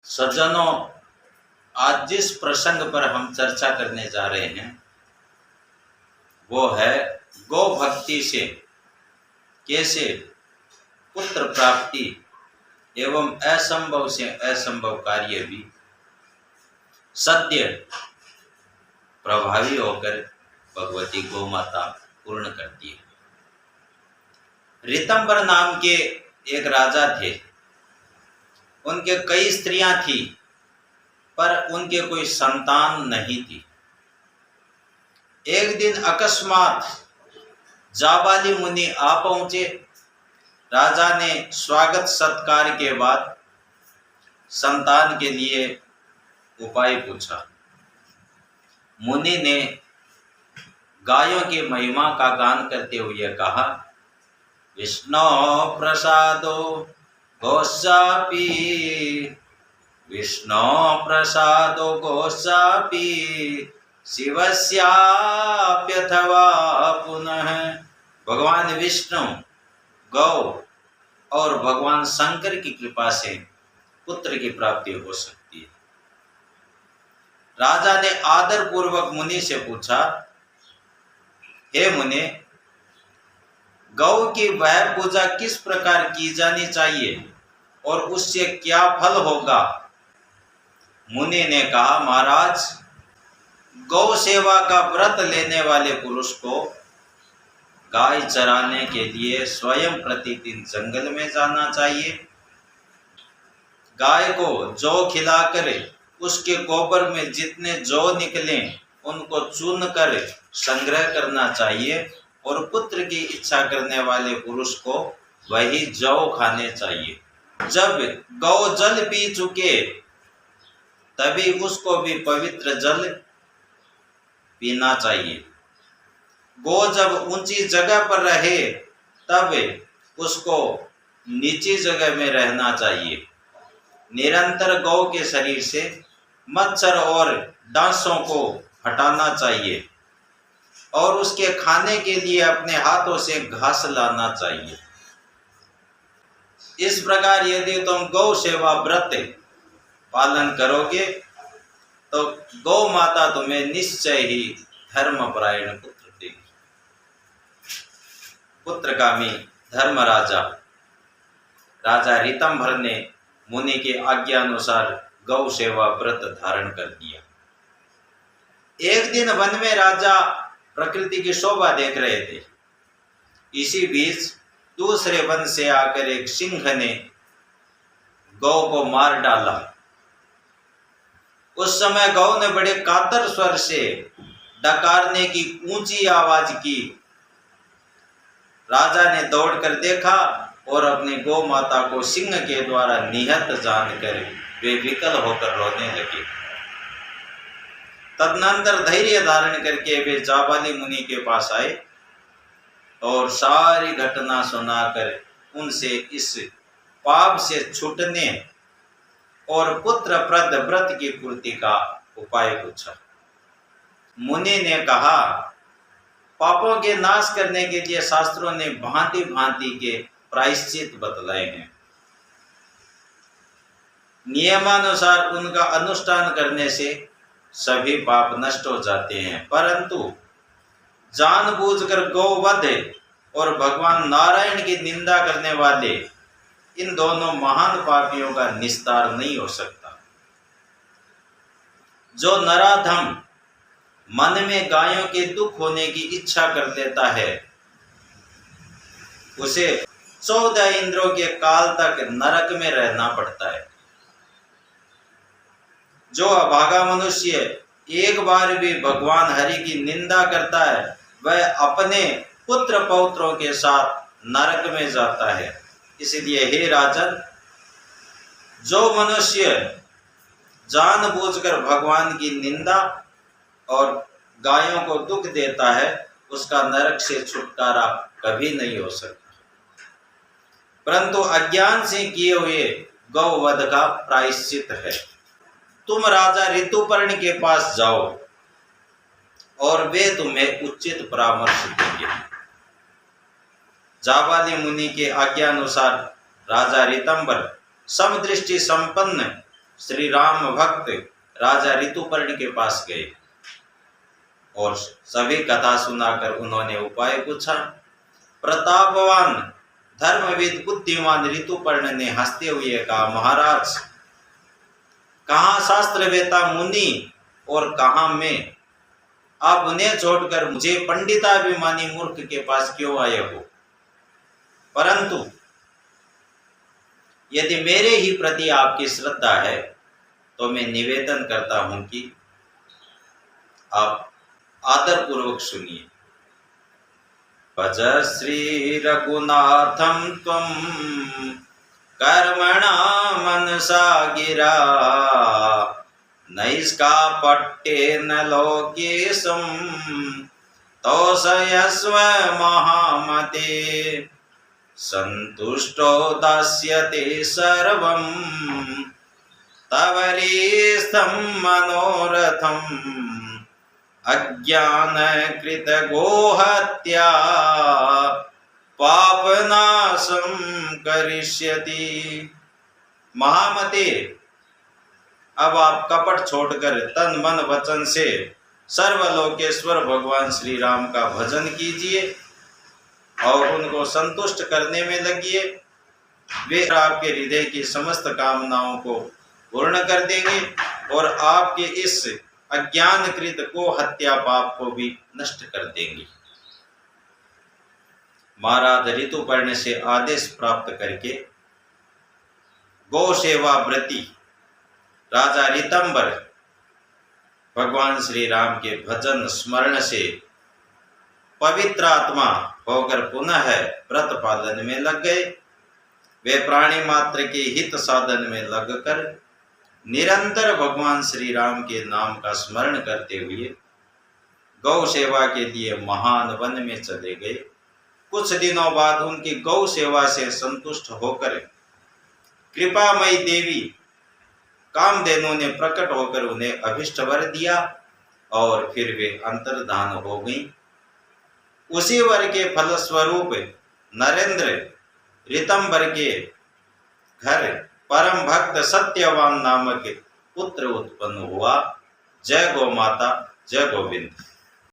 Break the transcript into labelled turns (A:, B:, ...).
A: सज्जनों, आज जिस प्रसंग पर हम चर्चा करने जा रहे हैं वो है गौ भक्ति से कैसे पुत्र प्राप्ति एवं असंभव से असंभव कार्य भी सत्य प्रभावी होकर भगवती गौ माता पूर्ण करती है। ऋतंबर नाम के एक राजा थे। उनके कई स्त्रियां थी पर उनके कोई संतान नहीं थी। एक दिन अकस्मात जाबाली मुनि आ पहुंचे। राजा ने स्वागत सत्कार के बाद संतान के लिए उपाय पूछा। मुनि ने गायों की महिमा का गान करते हुए कहा, विष्णु प्रसादो गोसापी, विष्णु प्रसादो गोसापी, शिवस्याप्यथवा पुनः। भगवान विष्णु, गौ और भगवान शंकर की कृपा से पुत्र की प्राप्ति हो सकती है। राजा ने आदर पूर्वक मुनि से पूछा, हे मुनि, गौ की वह पूजा किस प्रकार की जानी चाहिए और उससे क्या फल होगा? मुनि ने कहा, महाराज, गौ सेवा का व्रत लेने वाले पुरुष को गाय चराने के लिए स्वयं प्रतिदिन जंगल में जाना चाहिए। गाय को जौ खिलाकर उसके गोबर में जितने जौ निकले उनको चुन कर संग्रह करना चाहिए और पुत्र की इच्छा करने वाले पुरुष को वही जौ खाने चाहिए। जब गौ जल पी चुके तभी उसको भी पवित्र जल पीना चाहिए। गौ जब ऊंची जगह पर रहे तब उसको नीची जगह में रहना चाहिए। निरंतर गौ के शरीर से मच्छर और डांसों को हटाना चाहिए और उसके खाने के लिए अपने हाथों से घास लाना चाहिए। इस प्रकार यदि तुम गौ सेवा व्रत पालन करोगे तो गौ माता तुम्हें निश्चय ही धर्मपरायण पुत्र देगी। पुत्रकामी धर्म राजा ऋतंभर ने मुनि के आज्ञा अनुसार गौ सेवा व्रत धारण कर दिया। एक दिन वन में राजा प्रकृति की शोभा देख रहे थे। इसी बीच दूसरे वन से आकर एक सिंह ने गौ को मार डाला। उस समय गौ ने बड़े कातर स्वर से डकारने की ऊंची आवाज की। राजा ने दौड़कर देखा और अपनी गौ माता को सिंह के द्वारा निहत जानकर वे विकल होकर रोने लगे। तदनंतर धैर्य धारण करके वे जाबाली मुनि के पास आए और सारी घटना सुनाकर उनसे इस पाप से छूटने और पुत्र प्रद व्रत की पूर्ति का उपाय पूछा। मुनि ने कहा, पापों के नाश करने के लिए शास्त्रों ने भांति भांति के प्रायश्चित बतलाए हैं। नियमानुसार उनका अनुष्ठान करने से सभी पाप नष्ट हो जाते हैं, परंतु जानबूझकर गौवध और भगवान नारायण की निंदा करने वाले इन दोनों महान पापियों का निस्तार नहीं हो सकता। जो नराधम मन में गायों के दुख होने की इच्छा कर लेता है उसे 14 इंद्रों के काल तक नरक में रहना पड़ता है। जो अभागा मनुष्य एक बार भी भगवान हरि की निंदा करता है वह अपने पुत्र पौत्रों के साथ नरक में जाता है। इसलिए हे राजन, जो मनुष्य जानबूझकर भगवान की निंदा और गायों को दुख देता है उसका नरक से छुटकारा कभी नहीं हो सकता, परंतु अज्ञान से किए हुए गौवध का प्रायश्चित है। तुम राजा ऋतुपर्ण के पास जाओ और वे तुम्हें उचित परामर्श देंगे। जाबाली मुनि के आज्ञानुसार राजा ऋतंबर समदृष्टि संपन्न श्री राम भक्त राजा ऋतुपर्ण के पास गए और सभी कथा सुनाकर उन्होंने उपाय पूछा। प्रतापवान धर्मविद बुद्धिमान ऋतुपर्ण ने हंसते हुए कहा, महाराज, कहाँ शास्त्रवेता मुनि और कहाँ मैं? आप उन्हें छोड़कर मुझे पंडिताभिमानी मूर्ख के पास क्यों आए हो? परंतु यदि मेरे ही प्रति आपकी श्रद्धा है तो मैं निवेदन करता हूं कि आप आदर पूर्वक सुनिए। भज श्री रघुनाथम त्वं कर्मणा मनसा गिरा नैष्कापट्येन लोकेशं तोषयस्व महामते संतुष्टो दास्यते सर्वं तवरीस्थं मनोरथम् अज्ञानकृत गोहत्या पापनाशं करिष्यति। महामते, अब आप कपट छोड़कर तन मन वचन से सर्वलोकेश्वर भगवान श्री राम का भजन कीजिए और उनको संतुष्ट करने में लगिए। वे आपके हृदय की समस्त कामनाओं को पूर्ण कर देंगे और आपके इस अज्ञानकृत को हत्या पाप को भी नष्ट कर देंगे। महाराज ऋतुपर्ण से आदेश प्राप्त करके गौ सेवा व्रती राजा ऋतंबर भगवान श्री राम के भजन स्मरण से पवित्र आत्मा होकर पुनः व्रत पालन में लग गए। वे प्राणी मात्र के हित साधन में लगकर निरंतर भगवान श्री राम के नाम का स्मरण करते हुए गौ सेवा के लिए महान वन में चले गए। कुछ दिनों बाद उनकी गौ सेवा से संतुष्ट होकर कृपामयी देवी कामधेनु ने प्रकट होकर उन्हें अभिष्ट वर दिया और फिर वे अंतर्धान हो गई। उसी वर के फलस्वरूप नरेंद्र ऋतंबर के घर परम भक्त सत्यवान नामक पुत्र उत्पन्न हुआ। जय गौ माता, जय गोविंद।